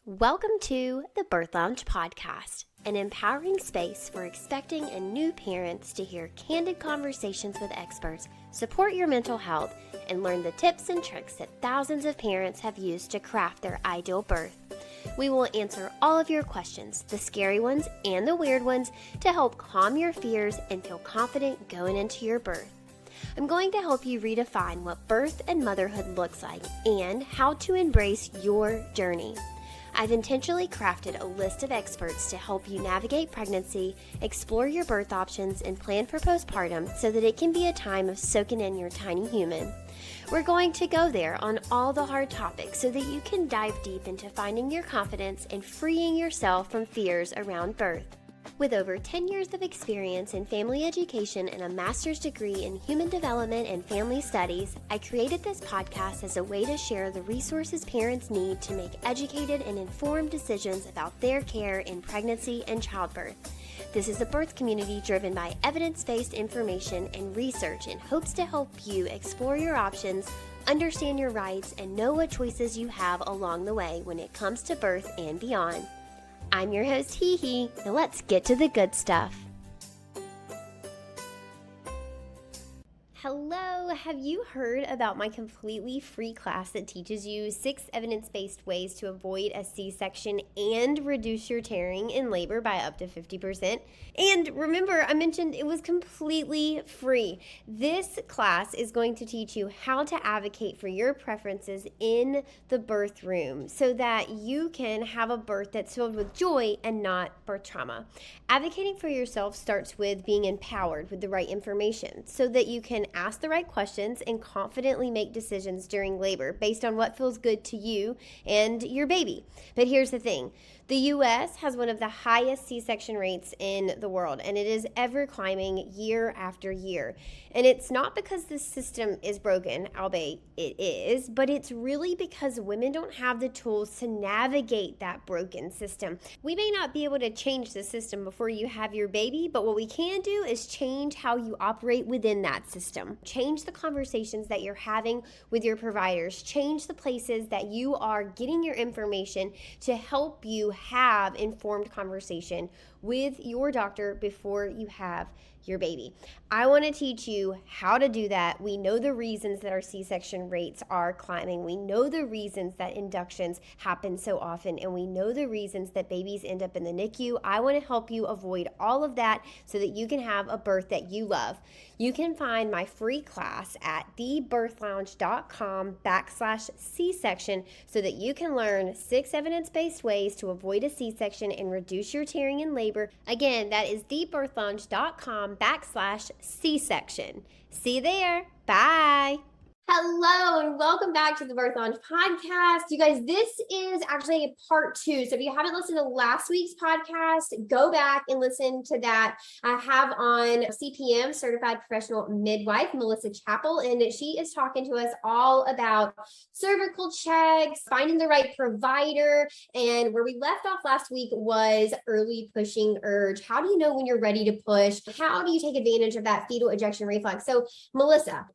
Welcome to the Birth Lounge podcast, an empowering space for expecting and new parents to hear candid conversations with experts, support your mental health, and learn the tips and tricks that thousands of parents have used to craft their ideal birth. We will answer all of your questions, the scary ones and the weird ones, to help calm your fears and feel confident going into your birth. I'm going to help you redefine what birth and motherhood looks like and how to embrace your journey. I've intentionally crafted a list of experts to help you navigate pregnancy, explore your birth options, and plan for postpartum so that it can be a time of soaking in your tiny human. We're going to go there on all the hard topics so that you can dive deep into finding your confidence and freeing yourself from fears around birth. With over 10 years of experience in family education and a master's degree in human development and family studies, I created this podcast as a way to share the resources parents need to make educated and informed decisions about their care in pregnancy and childbirth. This is a birth community driven by evidence-based information and research in hopes to help you explore your options, understand your rights, and know what choices you have along the way when it comes to birth and beyond. I'm your host, HeHe. Now let's get to the good stuff. Hello, have you heard about my completely free class that teaches you 6 evidence-based ways to avoid a C-section and reduce your tearing in labor by up to 50%? And remember, I mentioned it was completely free. This class is going to teach you how to advocate for your preferences in the birth room so that you can have a birth that's filled with joy and not birth trauma. Advocating for yourself starts with being empowered with the right information so that you can ask the right questions and confidently make decisions during labor based on what feels good to you and your baby. But here's the thing. The U.S. has one of the highest C-section rates in the world, and it is ever climbing year after year. And it's not because the system is broken, albeit it is, but it's really because women don't have the tools to navigate that broken system. We may not be able to change the system before you have your baby, but what we can do is change how you operate within that system. Change the conversations that you're having with your providers. Change the places that you are getting your information to help you have informed conversation with your doctor before you have your baby. I want to teach you how to do that. We know the reasons that our C-section rates are climbing. We know the reasons that inductions happen so often, and we know the reasons that babies end up in the NICU. I want to help you avoid all of that so that you can have a birth that you love. You can find my free class at thebirthlounge.com/C-section so that you can learn 6 evidence-based ways to avoid a C-section and reduce your tearing in labor. Again, that is thebirthlounge.com/C-section. See you there. Bye. Hello and welcome back to the Birth Lounge podcast. You guys, this is actually part 2. So if you haven't listened to last week's podcast, go back and listen to that. I have on CPM, Certified Professional Midwife, Melissa Chappell, and she is talking to us all about cervical checks, finding the right provider, and where we left off last week was early pushing urge. How do you know when you're ready to push? How do you take advantage of that fetal ejection reflex? So Melissa,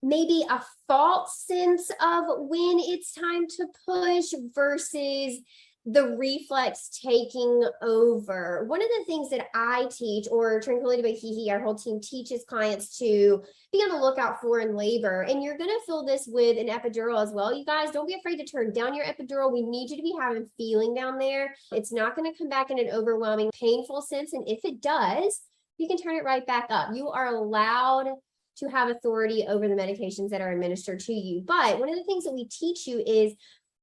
maybe a false sense of when it's time to push versus the reflex taking over. One of the things that I teach, or Tranquility by HeHe, our whole team teaches clients to be on the lookout for in labor. And you're going to feel this with an epidural as well. You guys, don't be afraid to turn down your epidural. We need you to be having feeling down there. It's not going to come back in an overwhelming, painful sense. And if it does, you can turn it right back up. You are allowed to have authority over the medications that are administered to you. But one of the things that we teach you is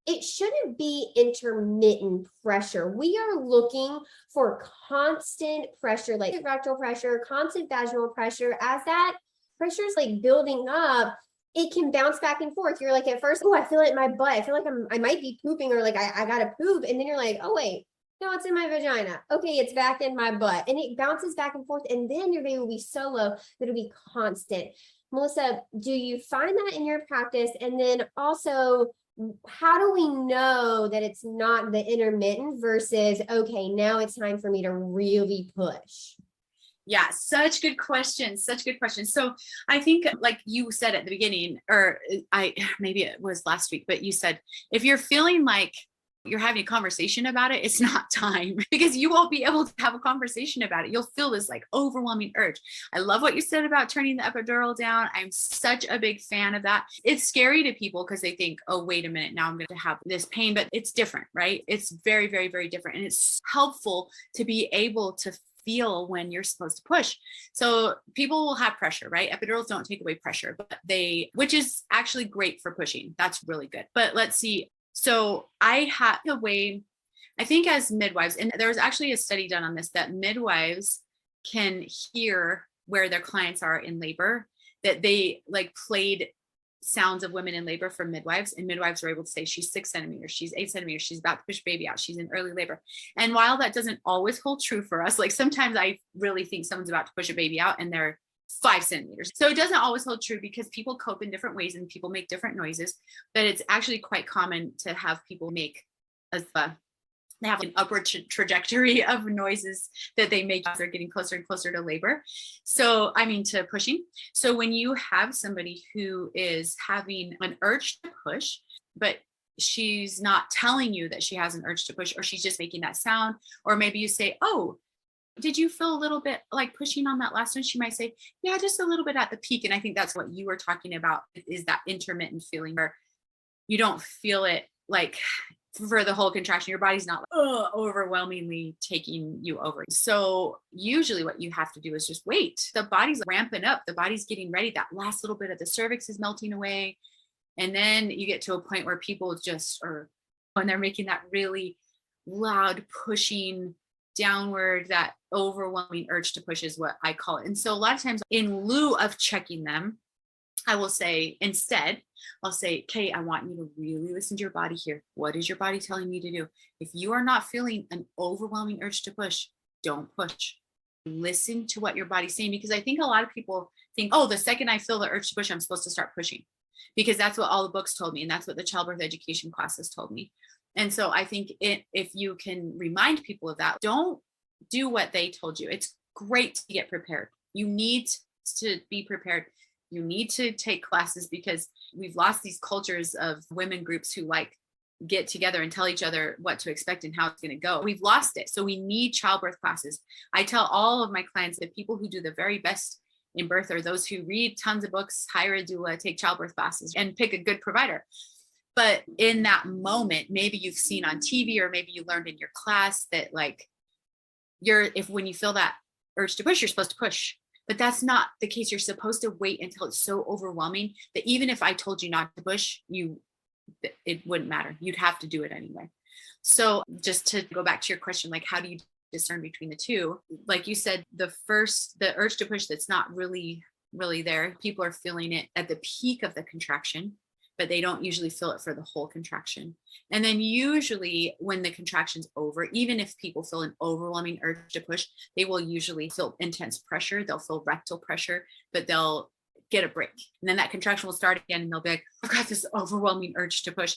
it shouldn't be intermittent pressure. We are looking for constant pressure, like rectal pressure, constant vaginal pressure. As that pressure is like building up, it can bounce back and forth. You're like, at first, oh, I feel it in my butt. I feel like I might be pooping, or like I gotta poop. And then you're like, oh, wait. No, it's in my vagina. Okay, it's back in my butt. And it bounces back and forth. And then your baby will be so low that it'll be constant. Melissa, do you find that in your practice? And then also, how do we know that it's not the intermittent versus, okay, now it's time for me to really push? Yeah, such good questions. So I think, like you said at the beginning, or maybe it was last week, but you said, if you're feeling like you're having a conversation about it, it's not time because you won't be able to have a conversation about it. You'll feel this like overwhelming urge. I love what you said about turning the epidural down. I'm such a big fan of that. It's scary to people because they think, oh, wait a minute, now I'm going to have this pain, but it's different, right? It's very, very, very different. And it's helpful to be able to feel when you're supposed to push. So people will have pressure, right? Epidurals don't take away pressure, but which is actually great for pushing. That's really good. But let's see. So I had a way, I think as midwives, and there was actually a study done on this, that midwives can hear where their clients are in labor, that they like played sounds of women in labor for midwives, and midwives were able to say, she's 6 centimeters, she's 8 centimeters, she's about to push baby out, she's in early labor. And while that doesn't always hold true for us, like sometimes I really think someone's about to push a baby out and they're 5 centimeters. So it doesn't always hold true because people cope in different ways and people make different noises, but it's actually quite common to have people make they have an upward trajectory of noises that they make as they're getting closer and closer to labor. So, I mean, to pushing. So when you have somebody who is having an urge to push, but she's not telling you that she has an urge to push, or she's just making that sound, or maybe you say, oh, did you feel a little bit like pushing on that last one? She might say, yeah, just a little bit at the peak. And I think that's what you were talking about, is that intermittent feeling where you don't feel it like for the whole contraction. Your body's not like, overwhelmingly taking you over. So usually what you have to do is just wait. The body's ramping up. The body's getting ready. That last little bit of the cervix is melting away. And then you get to a point where people just are, when they're making that really loud pushing downward, that overwhelming urge to push is what I call it. And so a lot of times in lieu of checking them, I will say instead, I'll say, okay, I want you to really listen to your body here. What is your body telling you to do? If you are not feeling an overwhelming urge to push, don't push. Listen to what your body's saying, because I think a lot of people think, oh, the second I feel the urge to push, I'm supposed to start pushing, because that's what all the books told me. And that's what the childbirth education classes told me. And so I think if you can remind people of that, don't do what they told you. It's great to get prepared. You need to be prepared. You need to take classes, because we've lost these cultures of women groups who like get together and tell each other what to expect and how it's going to go. We've lost it. So we need childbirth classes. I tell all of my clients that people who do the very best in birth are those who read tons of books, hire a doula, take childbirth classes, and pick a good provider. But in that moment, maybe you've seen on TV, or maybe you learned in your class that like when you feel that urge to push, you're supposed to push. But that's not the case. You're supposed to wait until it's so overwhelming that even if I told you not to push, it wouldn't matter. You'd have to do it anyway. So just to go back to your question, like, how do you discern between the two? Like you said, the urge to push that's not really there. People are feeling it at the peak of the contraction, but they don't usually feel it for the whole contraction. And then usually when the contraction's over, even if people feel an overwhelming urge to push, they will usually feel intense pressure. They'll feel rectal pressure, but they'll get a break. And then that contraction will start again, and they'll be like, I've got this overwhelming urge to push.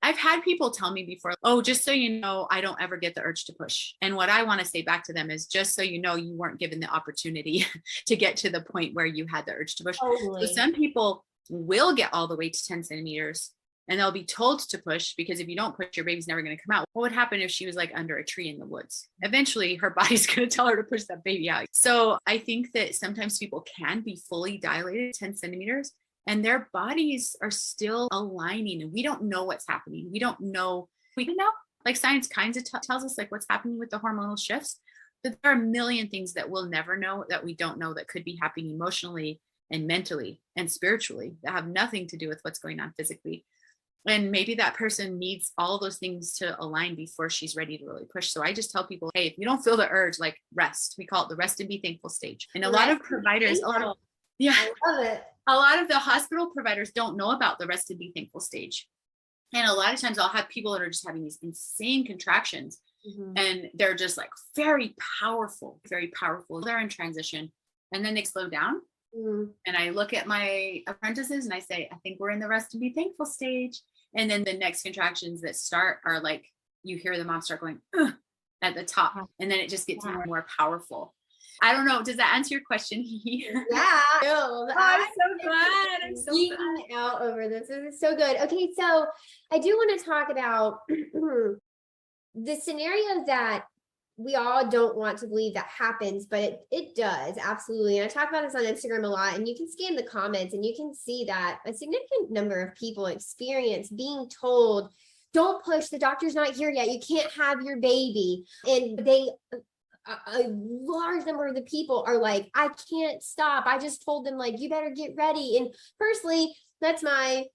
I've had people tell me before, oh, just so you know, I don't ever get the urge to push. And what I want to say back to them is, just so you know, you weren't given the opportunity to get to the point where you had the urge to push. Totally. So some people will get all the way to 10 centimeters and they'll be told to push, because if you don't push, your baby's never going to come out. What would happen if she was like under a tree in the woods? Eventually her body's going to tell her to push that baby out. So I think that sometimes people can be fully dilated 10 centimeters and their bodies are still aligning, and we don't know what's happening. We don't know. We can know, like science kind of tells us like what's happening with the hormonal shifts, but there are a million things that we'll never know, that we don't know, that could be happening emotionally and mentally and spiritually, that have nothing to do with what's going on physically. And maybe that person needs all those things to align before she's ready to really push. So I just tell people, hey, if you don't feel the urge, like rest. We call it the rest and be thankful stage. And a lot of providers, I love it. A lot of the hospital providers don't know about the rest and be thankful stage. And a lot of times I'll have people that are just having these insane contractions, and they're just like very powerful, very powerful. They're in transition, and then they slow down. And I look at my apprentices and I say, I think we're in the rest and be thankful stage. And then the next contractions that start are like, you hear the mom start going at the top, and then it just gets more and more powerful. I don't know. Does that answer your question? Yeah. No, Oh, I'm so glad. I'm so glad. Geeking out over this. This is so good. Okay, so I do want to talk about the scenario that we all don't want to believe that happens, but it does, absolutely. And I talk about this on Instagram a lot, and you can scan the comments and you can see that a significant number of people experience being told, don't push, the doctor's not here yet, you can't have your baby. And a large number of the people are like, I can't stop. I just told them, like, you better get ready. And personally, that's my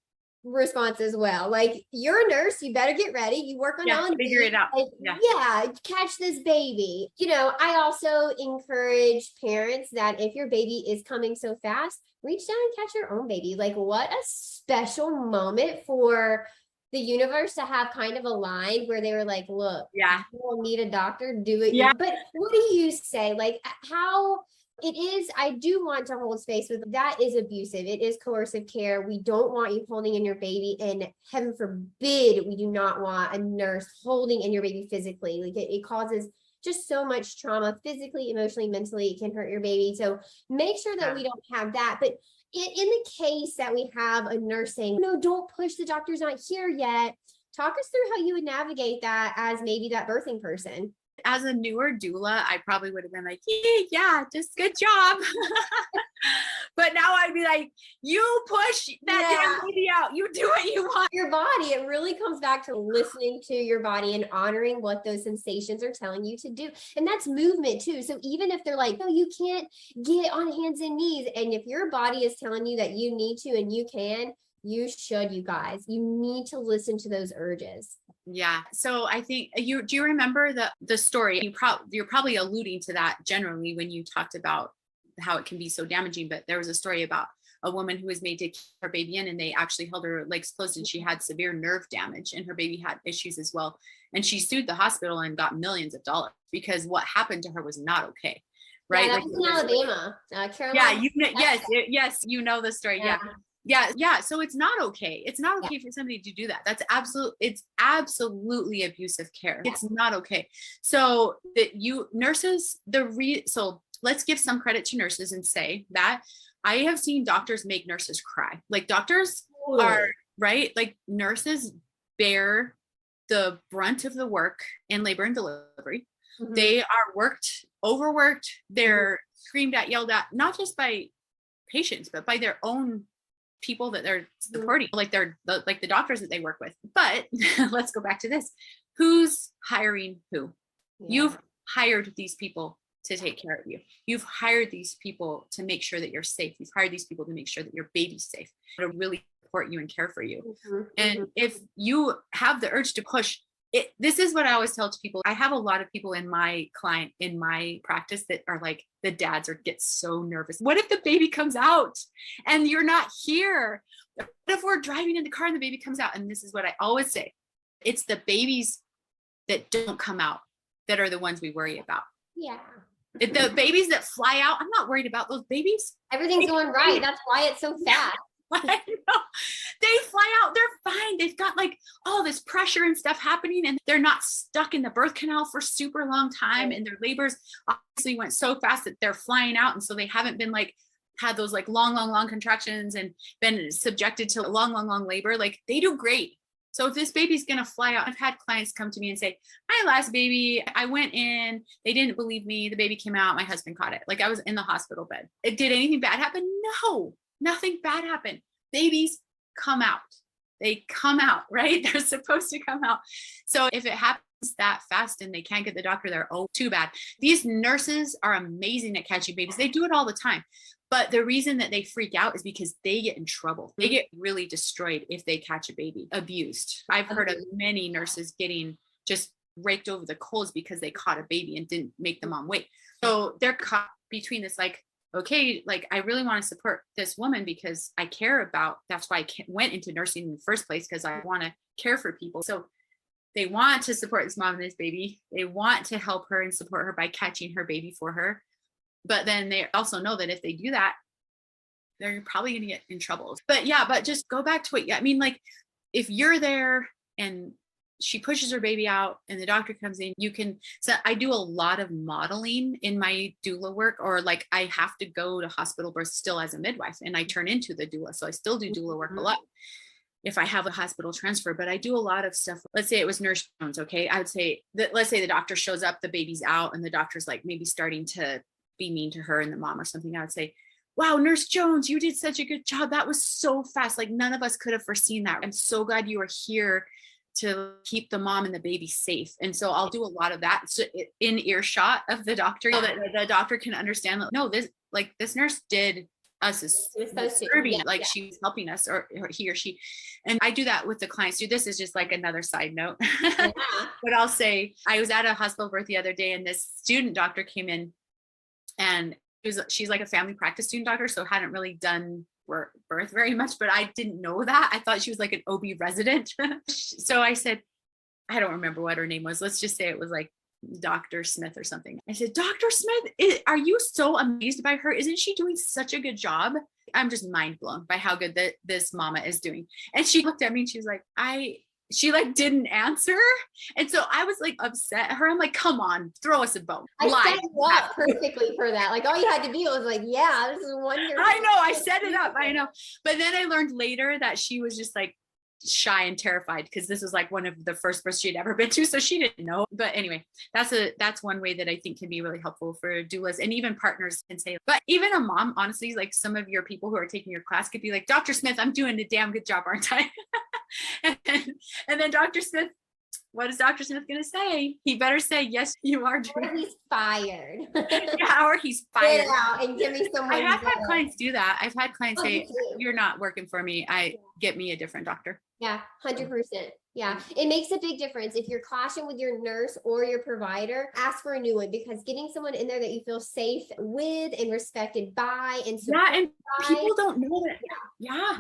response as well. Like, you're a nurse, you better get ready. You work on L&D, figure it out. Like, yeah, catch this baby. You know, I also encourage parents that if your baby is coming so fast, reach down and catch your own baby. Like, what a special moment for the universe to have kind of aligned where they were like, look, you will need a doctor, do it. Yeah. But what do you say? Like, how it is, I do want to hold space with that is abusive. It is coercive care. We don't want you holding in your baby, and heaven forbid, we do not want a nurse holding in your baby physically. Like, it causes just so much trauma, physically, emotionally, mentally. It can hurt your baby. So make sure that we don't have that. But in the case that we have a nurse saying, no, don't push, the doctor's not here yet, talk us through how you would navigate that as maybe that birthing person. As a newer doula, I probably would have been like, yeah, just good job. But now I'd be like, you push that damn baby out. You do what you want. Your body, it really comes back to listening to your body and honoring what those sensations are telling you to do. And that's movement too. So even if they're like, no, you can't get on hands and knees. And if your body is telling you that you need to and you can, you should, you guys. You need to listen to those urges. Yeah. So I think do you remember the story? You're probably alluding to that generally when you talked about how it can be so damaging, but there was a story about a woman who was made to keep her baby in, and they actually held her legs closed, and she had severe nerve damage, and her baby had issues as well. And she sued the hospital and got millions of dollars because what happened to her was not okay. Right. Yeah, that was in Alabama. Carolina. Yeah. Yes. You know the story. Yeah. So it's not okay. It's not okay for somebody to do that. It's absolutely abusive care. It's not okay. So that nurses, so let's give some credit to nurses and say that I have seen doctors make nurses cry. Like, doctors are right. Like, nurses bear the brunt of the work in labor and delivery. Mm-hmm. They are overworked. They're screamed at, yelled at, not just by patients, but by their own people that they're supporting, like the doctors that they work with. But let's go back to this. Who's hiring who? You've hired these people to take care of you. You've hired these people to make sure that you're safe. You've hired these people to make sure that your baby's safe, to really support you and care for you. Mm-hmm. And if you have the urge to push, this is what I always tell to people. I have a lot of people in my practice that are like, the dads get so nervous. What if the baby comes out and you're not here? What if we're driving in the car and the baby comes out? And this is what I always say. It's the babies that don't come out that are the ones we worry about. Yeah. The babies that fly out, I'm not worried about those babies. Everything's going right. That's why it's so fast. I know. They fly out, they're fine. They've got like all this pressure and stuff happening, and they're not stuck in the birth canal for super long time. And their labors obviously went so fast that they're flying out. And so they haven't been like had those like long contractions and been subjected to long labor. Like, they do great. So if this baby's going to fly out, I've had clients come to me and say, my last baby, I went in, they didn't believe me. The baby came out, my husband caught it. Like, I was in the hospital bed. Did anything bad happen? No. Nothing bad happened. Babies come out. They come out, right? They're supposed to come out. So if it happens that fast and they can't get the doctor there, oh, too bad. These nurses are amazing at catching babies. They do it all the time. But the reason that they freak out is because they get in trouble. They get really destroyed if they catch a baby abused. I've heard of many nurses getting just raked over the coals because they caught a baby and didn't make the mom wait. So they're caught between this, like, okay, like, I really want to support this woman because I care about, that's why I went into nursing in the first place, because I want to care for people. So they want to support this mom and this baby. They want to help her and support her by catching her baby for her. But then they also know that if they do that, they're probably going to get in trouble. But just go back to it. I mean, like, if you're there and she pushes her baby out and the doctor comes in, so I do a lot of modeling in my doula work, or like I have to go to hospital birth still as a midwife and I turn into the doula. So I still do doula work a lot if I have a hospital transfer, but I do a lot of stuff. Let's say it was Nurse Jones. Okay. I would say that, let's say the doctor shows up, the baby's out and the doctor's like maybe starting to be mean to her and the mom or something. I would say, wow, Nurse Jones, you did such a good job. That was so fast. Like none of us could have foreseen that. I'm so glad you were here to keep the mom and the baby safe. And so I'll do a lot of that in earshot of the doctor, so that the doctor can understand that, no, this nurse did us a serving, like she was helping us, or he or she. And I do that with the clients too. This is just like another side note. But I'll say, I was at a hospital birth the other day and this student doctor came in, and she's like a family practice student doctor, so hadn't really done birth very much, but I didn't know that. I thought she was like an OB resident. So I said, I don't remember what her name was. Let's just say it was like Dr. Smith or something. I said, Dr. Smith, are you so amazed by her? Isn't she doing such a good job? I'm just mind blown by how good this mama is doing. And she looked at me and she was like, she like didn't answer. And so I was like upset at her. I'm like, come on, throw us a bone. I set you up perfectly for that. Like all you had to be was like, yeah, this is wonderful. I know, I set it up. I know. But then I learned later that she was just like shy and terrified because this was like one of the first births she'd ever been to. So she didn't know. But anyway, that's one way that I think can be really helpful for doulas, and even partners can say, but even a mom, honestly, like some of your people who are taking your class could be like, Dr. Smith, I'm doing a damn good job, aren't I? And then Dr. Smith, what is Dr. Smith going to say? He better say, yes, you are doing. Or he's fired. Yeah, or he's fired. Get out and give me someone. I have had clients do that. I've had clients say, you're not working for me. Get me a different doctor. Yeah, 100%. Yeah, it makes a big difference. If you're clashing with your nurse or your provider, ask for a new one, because getting someone in there that you feel safe with and respected by and and people don't know that. Yeah.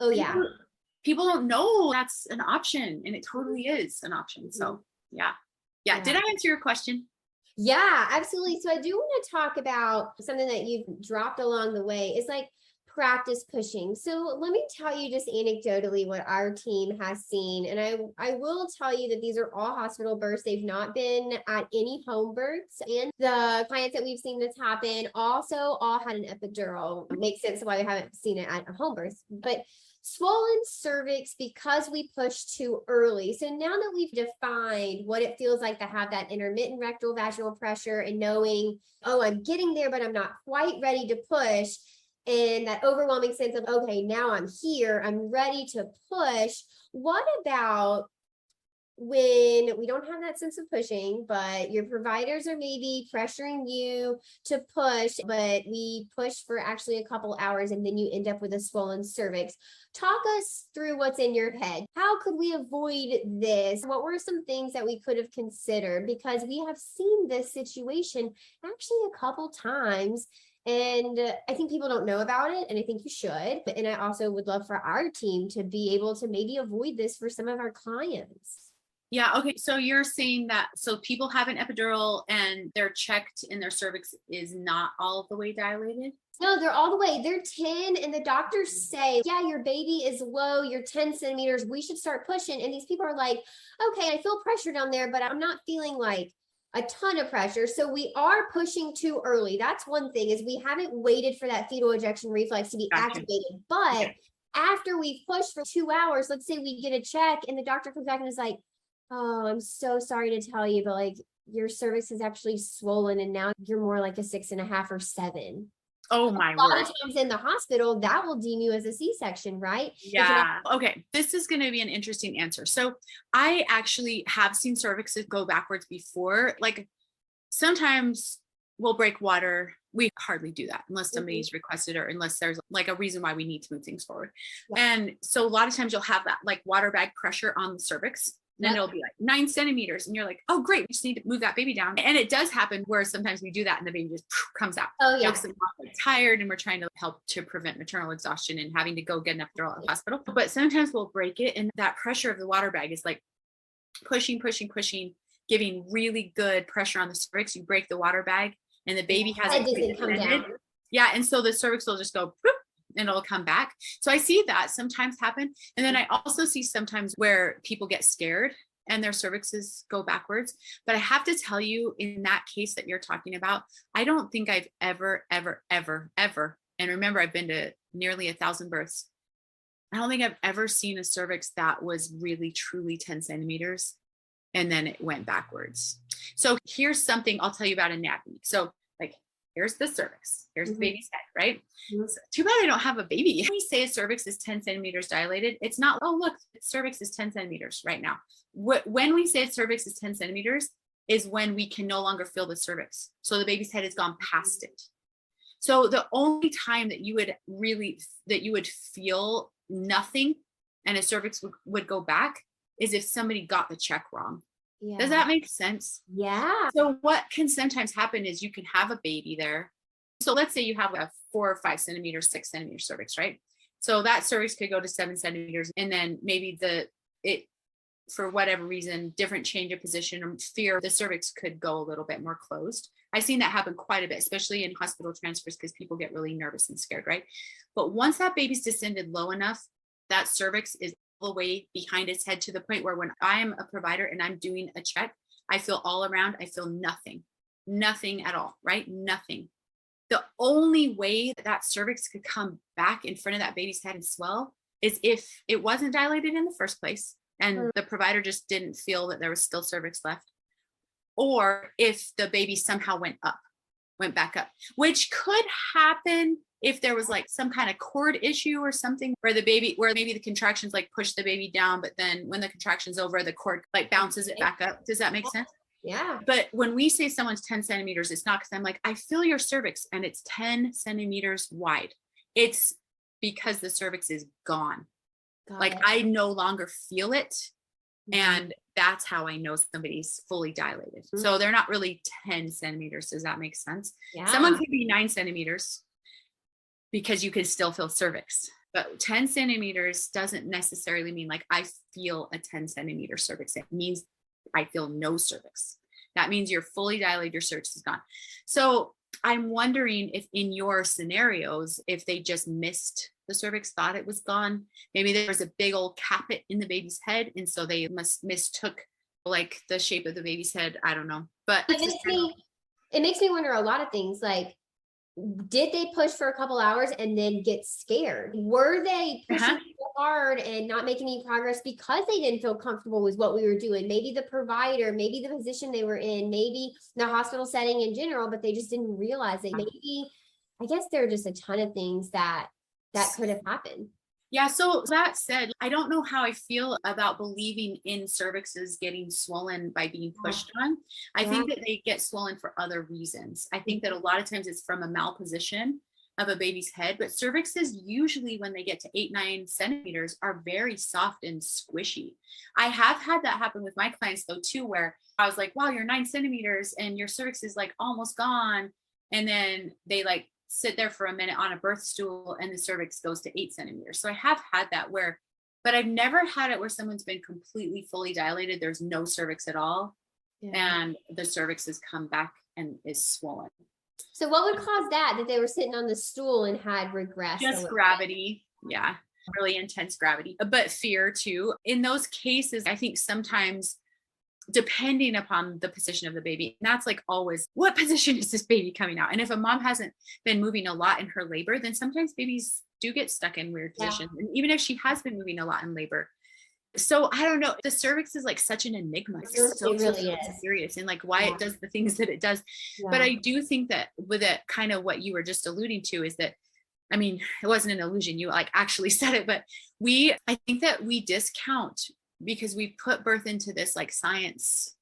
Oh yeah. People don't know that's an option, and it totally is an option. So yeah. Did I answer your question? Yeah, absolutely. So I do want to talk about something that you've dropped along the way. Is like practice pushing. So let me tell you just anecdotally what our team has seen. And I will tell you that these are all hospital births. They've not been at any home births. And the clients that we've seen this happen also all had an epidural. It makes sense why we haven't seen it at a home birth. But swollen cervix because we pushed too early. So now that we've defined what it feels like to have that intermittent rectal vaginal pressure and knowing, oh, I'm getting there, but I'm not quite ready to push, and that overwhelming sense of, okay, now I'm here, I'm ready to push. What about when we don't have that sense of pushing, but your providers are maybe pressuring you to push, but we push for actually a couple hours and then you end up with a swollen cervix? Talk us through what's in your head. How could we avoid this? What were some things that we could have considered? Because we have seen this situation actually a couple times. And I think people don't know about it, and I think you should. And I also would love for our team to be able to maybe avoid this for some of our clients. Yeah. Okay. So you're saying that, so people have an epidural and they're checked and their cervix is not all the way dilated? No, they're all the way. They're 10 and the doctors say, yeah, your baby is low. You're 10 centimeters. We should start pushing. And these people are like, okay, I feel pressure down there, but I'm not feeling like a ton of pressure. So we are pushing too early. That's one thing, is we haven't waited for that fetal ejection reflex to be activated. But after we've pushed for 2 hours, let's say we get a check and the doctor comes back and is like, oh, I'm so sorry to tell you, but like your cervix is actually swollen and now you're more like a 6.5 or 7. Oh my word. A lot of times in the hospital, that will deem you as a C-section, right? Yeah. Okay. This is going to be an interesting answer. So I actually have seen cervixes go backwards before. Like sometimes we'll break water. We hardly do that unless somebody's requested or unless there's like a reason why we need to move things forward. Yeah. And so a lot of times you'll have that like water bag pressure on the cervix. Then it'll be like 9 centimeters. And you're like, oh, great. We just need to move that baby down. And it does happen where sometimes we do that and the baby just comes out. Oh, yeah. We're tired and we're trying to help to prevent maternal exhaustion and having to go get an epidural at the hospital. But sometimes we'll break it. And that pressure of the water bag is like pushing, giving really good pressure on the cervix. You break the water bag and the baby hasn't come down. Yeah. And so the cervix will just go boop, and it'll come back. So I see that sometimes happen. And then I also see sometimes where people get scared and their cervixes go backwards. But I have to tell you, in that case that you're talking about, I don't think I've ever, and remember, I've been to nearly 1,000 births. I don't think I've ever seen a cervix that was really, truly 10 centimeters and then it went backwards. So here's something I'll tell you about anatomy. So like, here's the cervix, here's the baby's head, right? So, too bad I don't have a baby. When we say a cervix is 10 centimeters dilated, it's not, oh, look, the cervix is 10 centimeters right now. When we say a cervix is 10 centimeters is when we can no longer feel the cervix. So the baby's head has gone past it. So the only time that you would feel nothing and a cervix would go back is if somebody got the check wrong. Yeah. Does that make sense? Yeah. So what can sometimes happen is you can have a baby there. So let's say you have a 4 or 5 centimeters, 6 centimeter cervix, right? So that cervix could go to 7 centimeters, and then maybe for whatever reason, different change of position or fear, the cervix could go a little bit more closed. I've seen that happen quite a bit, especially in hospital transfers, because people get really nervous and scared, right? But once that baby's descended low enough, that cervix is all the way behind its head to the point where when I am a provider and I'm doing a check, I feel all around, I feel nothing at all, right? Nothing. The only way that cervix could come back in front of that baby's head and swell is if it wasn't dilated in the first place and the provider just didn't feel that there was still cervix left, or if the baby somehow went back up, which could happen if there was like some kind of cord issue or something where maybe the contractions like push the baby down, but then when the contraction's over, the cord like bounces it back up. Does that make sense? Yeah. But when we say someone's 10 centimeters, it's not because I'm like, I feel your cervix and it's 10 centimeters wide. It's because the cervix is gone. I no longer feel it. And that's how I know somebody's fully dilated. So they're not really 10 centimeters. Does that make sense? Yeah. Someone could be 9 centimeters because you can still feel cervix. But 10 centimeters doesn't necessarily mean like I feel a 10 centimeter cervix. It means I feel no cervix. That means you're fully dilated, your cervix is gone. So I'm wondering if in your scenarios, if they just missed the cervix, thought it was gone, maybe there was a big old caput in the baby's head, and so they mistook like the shape of the baby's head. I don't know, but it makes me wonder a lot of things. Like, did they push for a couple hours and then get scared? Were they pushing so hard and not making any progress because they didn't feel comfortable with what we were doing? Maybe the provider, maybe the position they were in, maybe the hospital setting in general, but they just didn't realize it. Maybe, I guess there are just a ton of things that could have happened. Yeah. So that said, I don't know how I feel about believing in cervixes getting swollen by being pushed on. I think that they get swollen for other reasons. I think that a lot of times it's from a malposition of a baby's head, but cervixes usually when they get to 8-9 centimeters are very soft and squishy. I have had that happen with my clients though too, where I was like, wow, you're 9 centimeters and your cervix is like almost gone. And then they like sit there for a minute on a birth stool and the cervix goes to 8 centimeters. So I have had that but I've never had it where someone's been completely fully dilated. There's no cervix at all. Yeah. And the cervix has come back and is swollen. So what would cause that they were sitting on the stool and had regressed? Just gravity. Yeah. Really intense gravity, but fear too. In those cases, I think sometimes depending upon the position of the baby, and that's like always, what position is this baby coming out? And if a mom hasn't been moving a lot in her labor, then sometimes babies do get stuck in weird positions. And even if she has been moving a lot in labor. So I don't know, the cervix is like such an enigma. It's so serious and like why it does the things that it does. But I do think that with it, kind of what you were just alluding to is that, I mean, it wasn't an illusion, you like actually said it, but I think that we discount because we put birth into this like science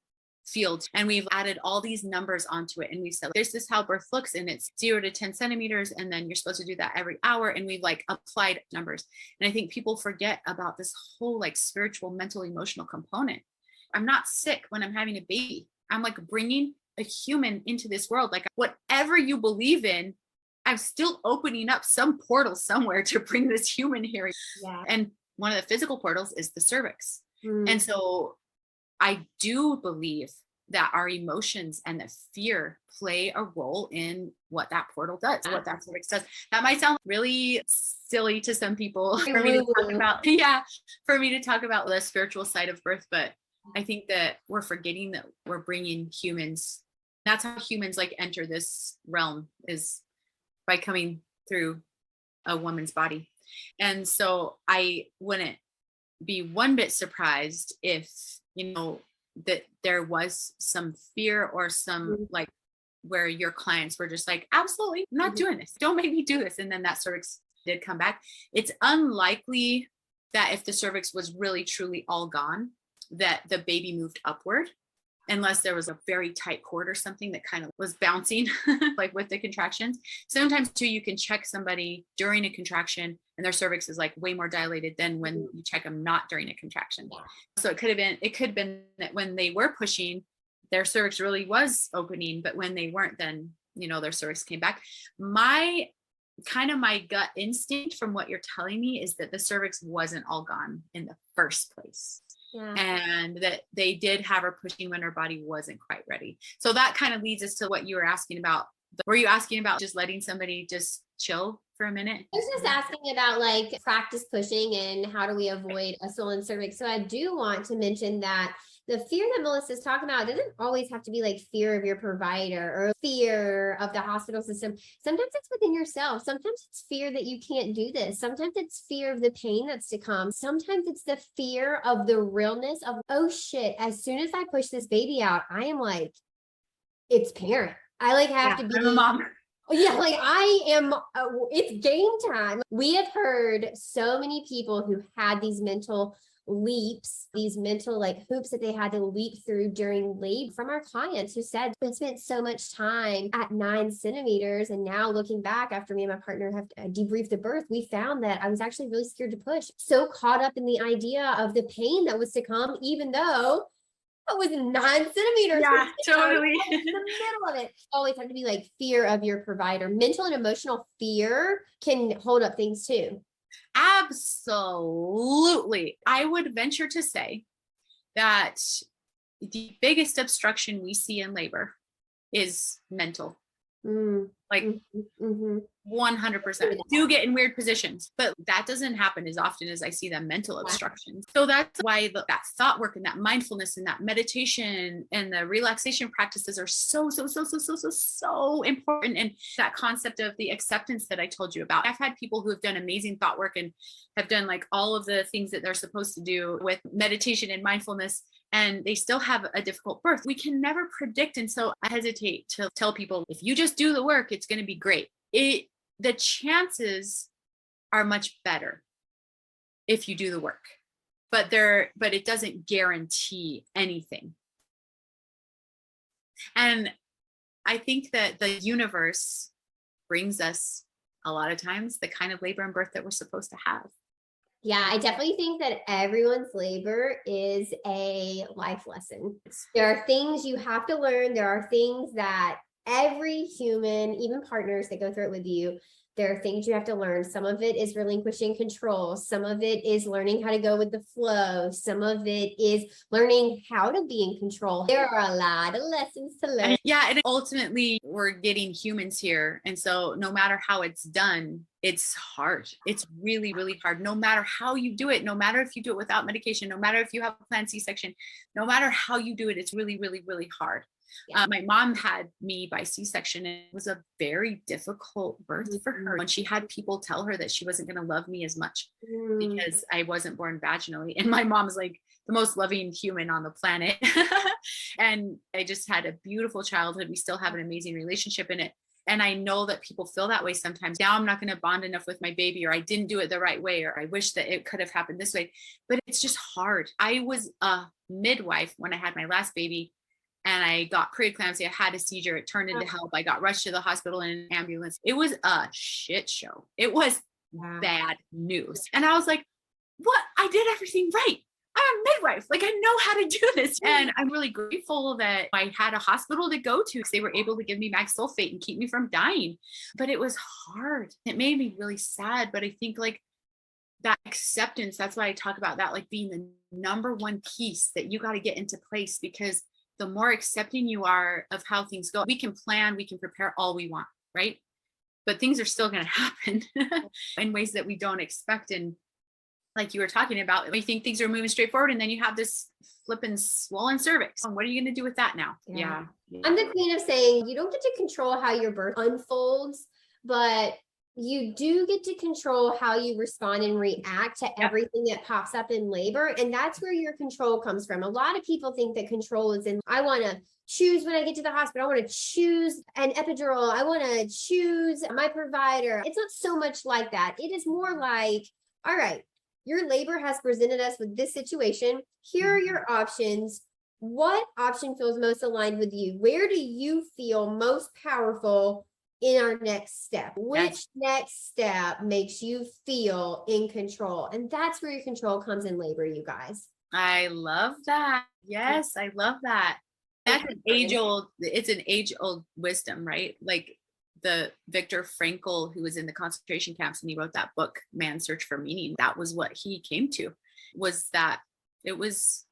field and we've added all these numbers onto it. And we said, this is how birth looks and it's 0 to 10 centimeters. And then you're supposed to do that every hour. And we've like applied numbers. And I think people forget about this whole like spiritual, mental, emotional component. I'm not sick when I'm having a baby. I'm like bringing a human into this world. Like whatever you believe in, I'm still opening up some portal somewhere to bring this human here. Yeah. And one of the physical portals is the cervix. And so I do believe that our emotions and the fear play a role in what that portal does, what that cervix does. That might sound really silly to some people for me to talk about the spiritual side of birth, but I think that we're forgetting that we're bringing humans. That's how humans like enter this realm, is by coming through a woman's body. And so I wouldn't be one bit surprised if, that there was some fear or some like where your clients were just like, absolutely I'm not doing this. Don't make me do this. And then that cervix did come back. It's unlikely that if the cervix was really truly all gone, that the baby moved upward, unless there was a very tight cord or something that kind of was bouncing like with the contractions. Sometimes too, you can check somebody during a contraction and their cervix is like way more dilated than when you check them not during a contraction. So it could have been that when they were pushing, their cervix really was opening, but when they weren't, then, their cervix came back. My gut instinct from what you're telling me is that the cervix wasn't all gone in the first place. Yeah. And that they did have her pushing when her body wasn't quite ready. So that kind of leads us to what you were asking about. Were you asking about just letting somebody just chill for a minute? I was just asking about like practice pushing and how do we avoid a swollen cervix. So I do want to mention that the fear that Melissa's talking about doesn't always have to be like fear of your provider or fear of the hospital system. Sometimes it's within yourself. Sometimes it's fear that you can't do this. Sometimes it's fear of the pain that's to come. Sometimes it's the fear of the realness of, oh shit, as soon as I push this baby out, I am like, it's parent. I like have to be I'm a mom. Yeah, like I am, it's game time. We have heard so many people who had these mental leaps, these mental like hoops that they had to leap through during labor from our clients who said, I spent so much time at 9 centimeters. And now looking back after me and my partner have debriefed the birth, we found that I was actually really scared to push. So caught up in the idea of the pain that was to come, even though it was 9 centimeters. Yeah, totally. In the middle of it. Always have to be like fear of your provider. Mental and emotional fear can hold up things too. Absolutely. I would venture to say that the biggest obstruction we see in labor is mental. Like 100%. Do get in weird positions, but that doesn't happen as often as I see them mental obstructions. So that's why that thought work and that mindfulness and that meditation and the relaxation practices are so important. And that concept of the acceptance that I told you about. I've had people who have done amazing thought work and have done like all of the things that they're supposed to do with meditation and mindfulness, and they still have a difficult birth. We can never predict. And so I hesitate to tell people, if you just do the work, it's going to be great. The chances are much better if you do the work, but it doesn't guarantee anything. And I think that the universe brings us a lot of times the kind of labor and birth that we're supposed to have. Yeah, I definitely think that everyone's labor is a life lesson. There are things you have to learn. There are things that every human, even partners that go through it with you, there are things you have to learn. Some of it is relinquishing control. Some of it is learning how to go with the flow. Some of it is learning how to be in control. There are a lot of lessons to learn. Yeah, and ultimately we're getting humans here. And so no matter how it's done, it's hard. It's really, really hard. No matter how you do it, no matter if you do it without medication, no matter if you have a planned C-section, no matter how you do it, it's really, really, really hard. Yeah. My mom had me by C-section. It was a very difficult birth for her when she had people tell her that she wasn't going to love me as much because I wasn't born vaginally. And my mom's like the most loving human on the planet. And I just had a beautiful childhood. We still have an amazing relationship in it. And I know that people feel that way sometimes. Now I'm not going to bond enough with my baby, or I didn't do it the right way, or I wish that it could have happened this way. But it's just hard. I was a midwife when I had my last baby. And I got preeclampsia, I had a seizure, it turned into help. I got rushed to the hospital in an ambulance. It was a shit show. It was bad news. And I was like, what? I did everything right. I'm a midwife. Like, I know how to do this. And I'm really grateful that I had a hospital to go to because they were able to give me mag sulfate and keep me from dying. But it was hard. It made me really sad. But I think like that acceptance, that's why I talk about that, like being the number one piece that you got to get into place, because the more accepting you are of how things go, we can plan, we can prepare all we want, right? But things are still going to happen in ways that we don't expect. And like you were talking about, we think things are moving straight forward, and then you have this flipping swollen cervix. And what are you going to do with that now? Yeah. I'm the queen of saying you don't get to control how your birth unfolds, but you do get to control how you respond and react to everything that pops up in labor. And that's where your control comes from. A lot of people think that control is in, I want to choose when I get to the hospital. I want to choose an epidural. I want to choose my provider. It's not so much like that. It is more like, all right, your labor has presented us with this situation. Here are your options. What option feels most aligned with you? Where do you feel most powerful in our next step? Which next step makes you feel in control? And that's where your control comes in labor, you guys. I love that. Yes, I love that. That's an age-old, it's an age-old wisdom, right? Like the Viktor Frankl, who was in the concentration camps and he wrote that book, Man's Search for Meaning. That was what he came to, was that it was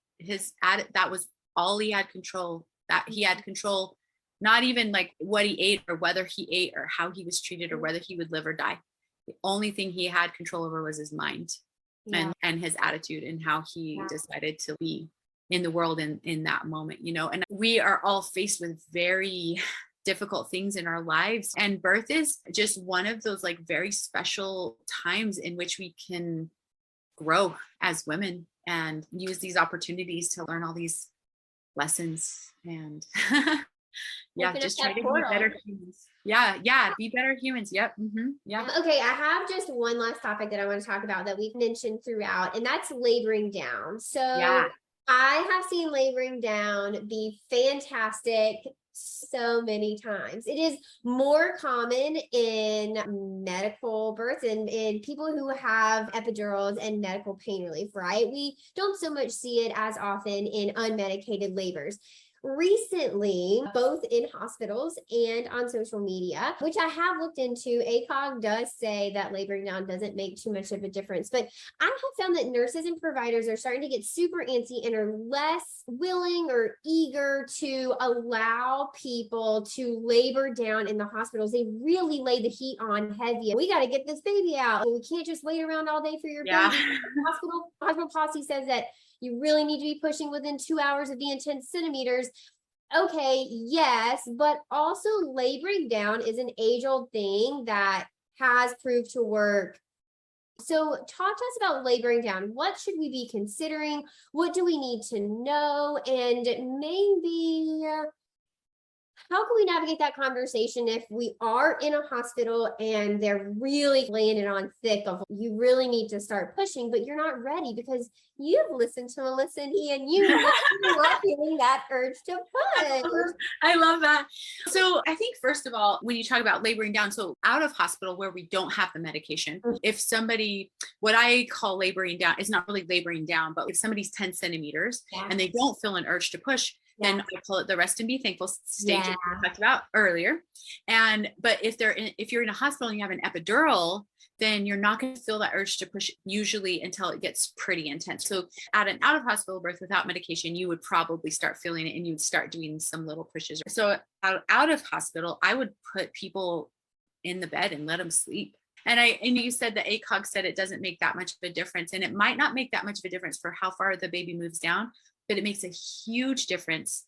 that was all he had control, that he had control, not even like what he ate or whether he ate or how he was treated or whether he would live or die. The only thing he had control over was his mind and his attitude and how he decided to be in the world in that moment, you know. And we are all faced with very difficult things in our lives, and birth is just one of those like very special times in which we can grow as women and use these opportunities to learn all these lessons and just try to be better humans. Be better humans. Yep. Okay, I have just one last topic that I want to talk about that we've mentioned throughout, and that's laboring down. So I have seen laboring down be fantastic so many times. It is more common in medical births and in people who have epidurals and medical pain relief, right? We don't so much see it as often in unmedicated labors. Recently, both in hospitals and on social media, which I have looked into, ACOG does say that laboring down doesn't make too much of a difference. But I have found that nurses and providers are starting to get super antsy and are less willing or eager to allow people to labor down in the hospitals. They really lay the heat on heavy. We got to get this baby out. We can't just wait around all day for your baby. Hospital policy says that you really need to be pushing within 2 hours of being 10 centimeters. Okay, yes, but also laboring down is an age-old thing that has proved to work. So talk to us about laboring down. What should we be considering? What do we need to know? And maybe how can we navigate that conversation if we are in a hospital and they're really laying it on thick of you really need to start pushing, but you're not ready because you've listened to Melissa and HeHe and you're not feeling that urge to push. I love that. So I think first of all, when you talk about laboring down, so out of hospital where we don't have the medication, if somebody, what I call laboring down is not really laboring down, but if somebody's 10 centimeters and they don't feel an urge to push, then I call it the rest and be thankful stage that we talked about earlier. But if you're in a hospital and you have an epidural, then you're not going to feel that urge to push usually until it gets pretty intense. So at an out of hospital birth without medication, you would probably start feeling it and you would start doing some little pushes. So out of hospital, I would put people in the bed and let them sleep. And you said that ACOG said it doesn't make that much of a difference, and it might not make that much of a difference for how far the baby moves down, but it makes a huge difference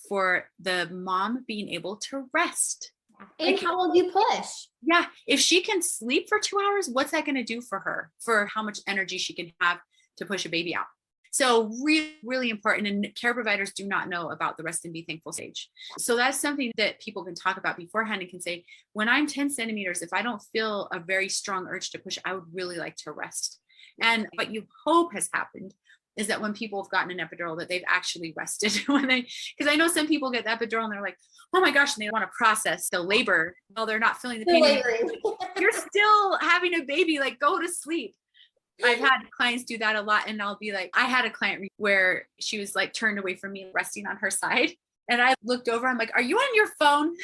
for the mom being able to rest. And how will you push? Yeah. If she can sleep for 2 hours, what's that going to do for her, for how much energy she can have to push a baby out? So really, really important. And care providers do not know about the rest and be thankful stage. So that's something that people can talk about beforehand and can say, when I'm 10 centimeters, if I don't feel a very strong urge to push, I would really like to rest. And what you hope has happened is that when people have gotten an epidural, that they've actually rested because I know some people get the epidural and they're like, oh my gosh, and they want to process the labor while they're not feeling the pain. You're still having a baby, like go to sleep. I've had clients do that a lot. And I'll be like, I had a client where she was like turned away from me, resting on her side. And I looked over, I'm like, are you on your phone?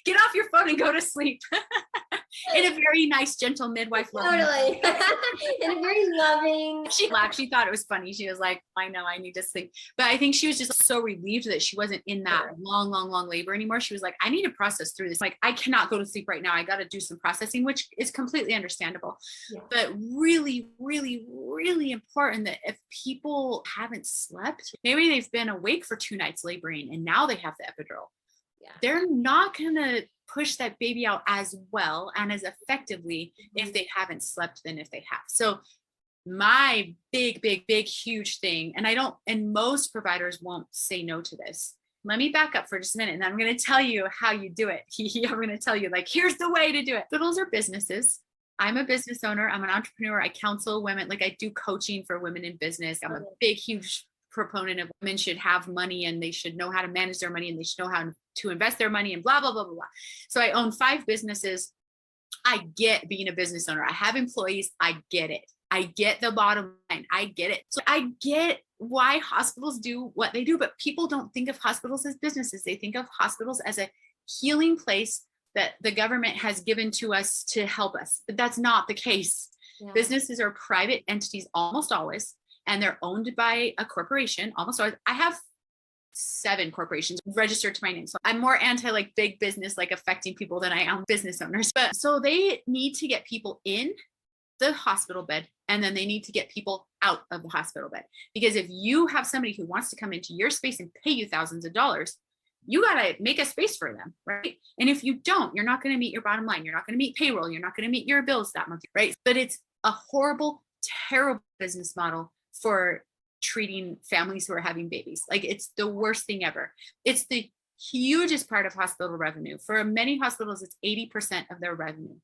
Get off your phone and go to sleep. in a very nice, gentle midwife. Totally. In a very loving. She laughed. She thought it was funny. She was like, I know I need to sleep. But I think she was just so relieved that she wasn't in that long labor anymore. She was like, I need to process through this. Like, I cannot go to sleep right now. I got to do some processing, which is completely understandable. Yeah. But really, really, really important that if people haven't slept, maybe they've been awake for 2 nights laboring and now they have the epidural. Yeah. They're not going to push that baby out as well and as effectively if they haven't slept than if they have. So my big, huge thing, and most providers won't say no to this. Let me back up for just a minute and I'm going to tell you how you do it. I'm going to tell you, like, here's the way to do it. Hospitals are businesses. I'm a business owner. I'm an entrepreneur. I counsel women. Like, I do coaching for women in business. I'm a big, huge proponent of women should have money and they should know how to manage their money and they should know how to invest their money and blah, blah, blah, blah, blah. So I own 5 businesses. I get being a business owner. I have employees. I get it. I get the bottom line. I get it. So I get why hospitals do what they do, but people don't think of hospitals as businesses. They think of hospitals as a healing place that the government has given to us to help us. But that's not the case. Yeah. Businesses are private entities almost always, and they're owned by a corporation almost always. I have 7 corporations registered to my name. So I'm more anti like big business, like affecting people than I am business owners. But so they need to get people in the hospital bed and then they need to get people out of the hospital bed. Because if you have somebody who wants to come into your space and pay you thousands of dollars, you got to make a space for them, right? And if you don't, you're not going to meet your bottom line. You're not going to meet payroll. You're not going to meet your bills that month, right? But it's a horrible, terrible business model for treating families who are having babies. Like, it's the worst thing ever. It's the hugest part of hospital revenue. For many hospitals, it's 80% of their revenue.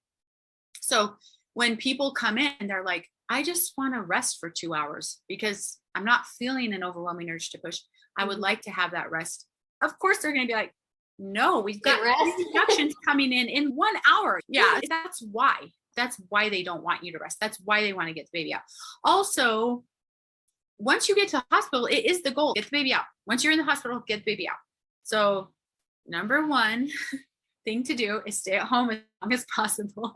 So when people come in and they're like, I just want to rest for 2 hours because I'm not feeling an overwhelming urge to push. I would like to have that rest. Of course, they're going to be like, no, we've got inductions coming in 1 hour. Yeah, that's why. That's why they don't want you to rest. That's why they want to get the baby out. Also, once you get to the hospital, it is the goal. Get the baby out. Once you're in the hospital, get the baby out. So number 1 thing to do is stay at home as long as possible.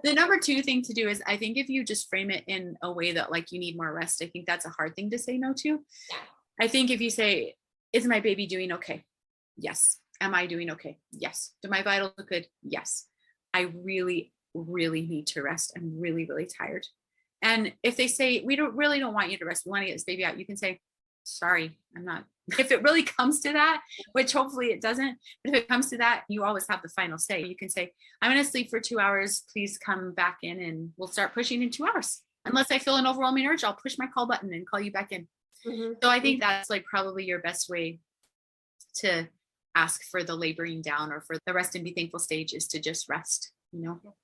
The number 2 thing to do is, I think if you just frame it in a way that like you need more rest, I think that's a hard thing to say no to. Yeah. I think if you say, is my baby doing okay? Yes. Am I doing okay? Yes. Do my vitals look good? Yes. I really, really need to rest. I'm really, really tired. And if they say, we don't want you to rest, we want to get this baby out, you can say, sorry, I'm not. If it really comes to that, which hopefully it doesn't, but if it comes to that, you always have the final say. You can say, I'm going to sleep for 2 hours. Please come back in and we'll start pushing in 2 hours. Unless I feel an overwhelming urge, I'll push my call button and call you back in. Mm-hmm. So I think that's like probably your best way to ask for the laboring down or for the rest and be thankful stage is to just rest, you know?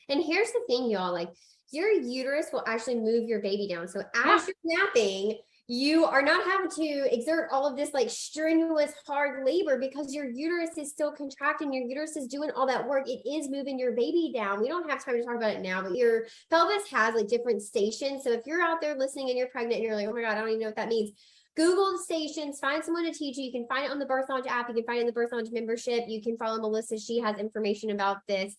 And here's the thing, y'all, like your uterus will actually move your baby down. So as you're napping, you are not having to exert all of this like strenuous hard labor because your uterus is still contracting. Your uterus is doing all that work. It is moving your baby down. We don't have time to talk about it now, but your pelvis has like different stations. So if you're out there listening and you're pregnant and you're like, oh my God, I don't even know what that means. Google the stations, find someone to teach you. You can find it on the Birth Launch app. You can find it in the Birth Launch membership. You can follow Melissa. She has information about this.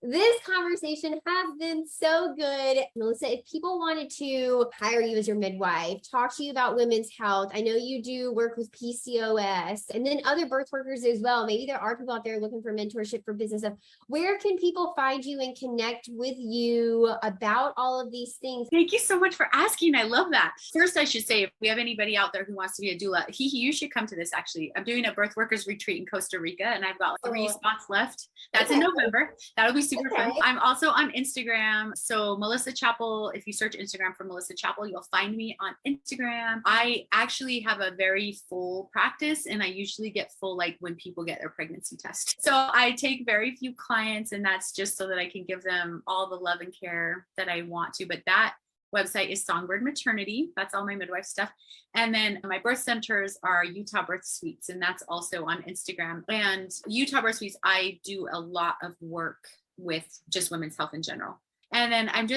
This conversation has been so good. Melissa, if people wanted to hire you as your midwife, talk to you about women's health, I know you do work with PCOS and then other birth workers as well. Maybe there are people out there looking for mentorship for business stuff. Where can people find you and connect with you about all of these things? Thank you so much for asking. I love that. First, I should say, if we have anybody out there who wants to be a doula, HeHe, you should come to this actually. I'm doing a birth workers retreat in Costa Rica and I've got 3 spots left. That's in November. That'll be super fun. I'm also on Instagram. So Melissa Chappell, if you search Instagram for Melissa Chappell, you'll find me on Instagram. I actually have a very full practice and I usually get full like when people get their pregnancy test. So I take very few clients and that's just so that I can give them all the love and care that I want to. But that website is Songbird Maternity. That's all my midwife stuff. And then my birth centers are Utah Birth Suites, and that's also on Instagram. And Utah Birth Suites, I do a lot of work with just women's health in general. And then I've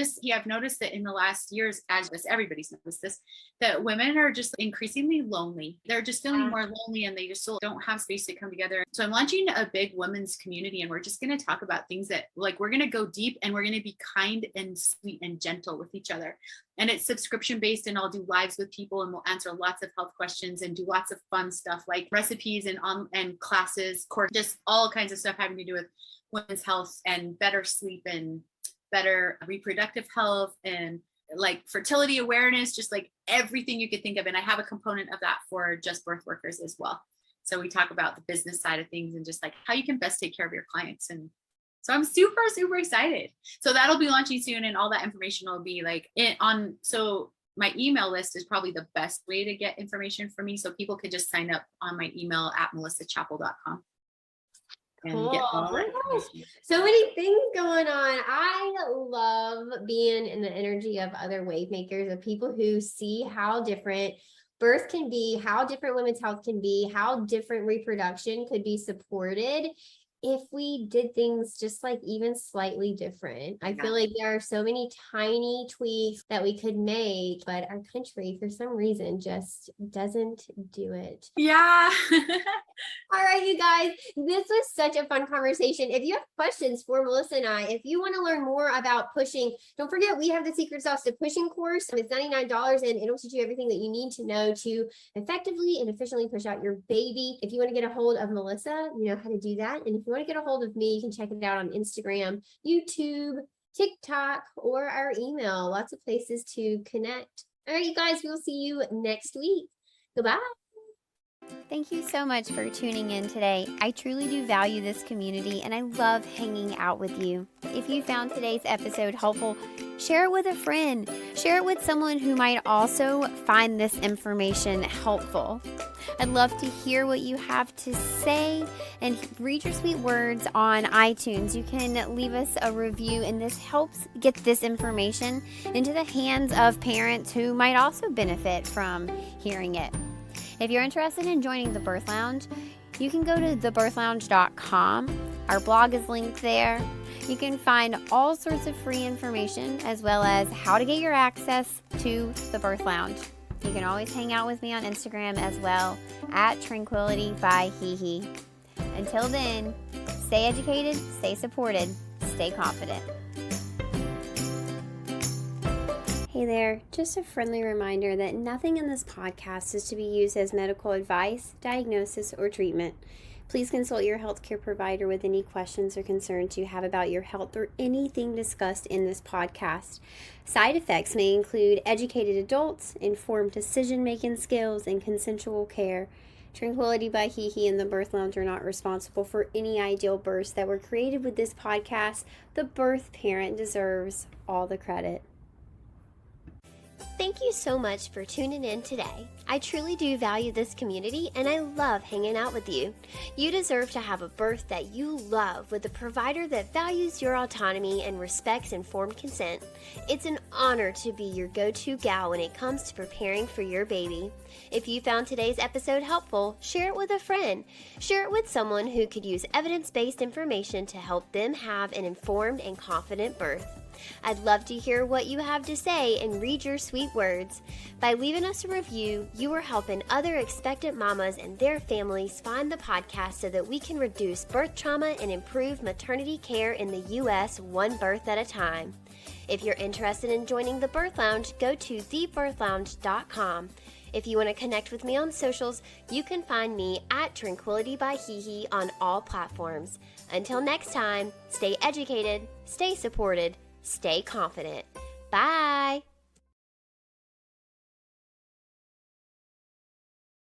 noticed that in the last years, as everybody's noticed this, that women are just increasingly lonely. They're just feeling more lonely, and they just still don't have space to come together. So I'm launching a big women's community, and we're just going to talk about things that, like, we're going to go deep, and we're going to be kind and sweet and gentle with each other. And it's subscription based, and I'll do lives with people, and we'll answer lots of health questions and do lots of fun stuff like recipes and classes, just all kinds of stuff having to do with women's health and better sleep and better reproductive health and like fertility awareness, just like everything you could think of. And I have a component of that for just birth workers as well. So we talk about the business side of things and just like how you can best take care of your clients. And so I'm super, super excited. So that'll be launching soon, and all that information will be like so my email list is probably the best way to get information from me. So people could just sign up on my email at melissachappell.com. Cool. Oh my gosh. So many things going on. I love being in the energy of other wave makers, of people who see how different birth can be, how different women's health can be, how different reproduction could be supported if we did things just like even slightly different. I feel like there are so many tiny tweaks that we could make, but our country for some reason just doesn't do it. Yeah. All right, you guys, this was such a fun conversation. If you have questions for Melissa and I, if you want to learn more about pushing, don't forget we have the Secret Sauce to Pushing course. It's $99, and it'll teach you everything that you need to know to effectively and efficiently push out your baby. If you want to get a hold of Melissa, you know how to do that. And if you want to get a hold of me, you can check it out on Instagram, YouTube, TikTok, or our email. Lots of places to connect. All right, you guys, we'll see you next week. Goodbye. Thank you so much for tuning in today. I truly do value this community, and I love hanging out with you. If you found today's episode helpful, share it with a friend. Share it with someone who might also find this information helpful. I'd love to hear what you have to say and read your sweet words on iTunes. You can leave us a review, and this helps get this information into the hands of parents who might also benefit from hearing it. If you're interested in joining the Birth Lounge, you can go to thebirthlounge.com. Our blog is linked there. You can find all sorts of free information, as well as how to get your access to the Birth Lounge. You can always hang out with me on Instagram as well, at Tranquility by HeHe. Until then, stay educated, stay supported, stay confident. Hey there, just a friendly reminder that nothing in this podcast is to be used as medical advice, diagnosis, or treatment. Please consult your healthcare provider with any questions or concerns you have about your health or anything discussed in this podcast. Side effects may include educated adults, informed decision-making skills, and consensual care. Tranquility by HeHe and the Birth Lounge are not responsible for any ideal births that were created with this podcast. The birth parent deserves all the credit. Thank you so much for tuning in today. I truly do value this community, and I love hanging out with you. You deserve to have a birth that you love with a provider that values your autonomy and respects informed consent. It's an honor to be your go-to gal when it comes to preparing for your baby. If you found today's episode helpful, share it with a friend. Share it with someone who could use evidence-based information to help them have an informed and confident birth. I'd love to hear what you have to say and read your sweet words. By leaving us a review, you are helping other expectant mamas and their families find the podcast so that we can reduce birth trauma and improve maternity care in the U.S. one birth at a time. If you're interested in joining the Birth Lounge, go to thebirthlounge.com. If you want to connect with me on socials, you can find me at Tranquility by HeHe on all platforms. Until next time, stay educated, stay supported, stay confident. Bye.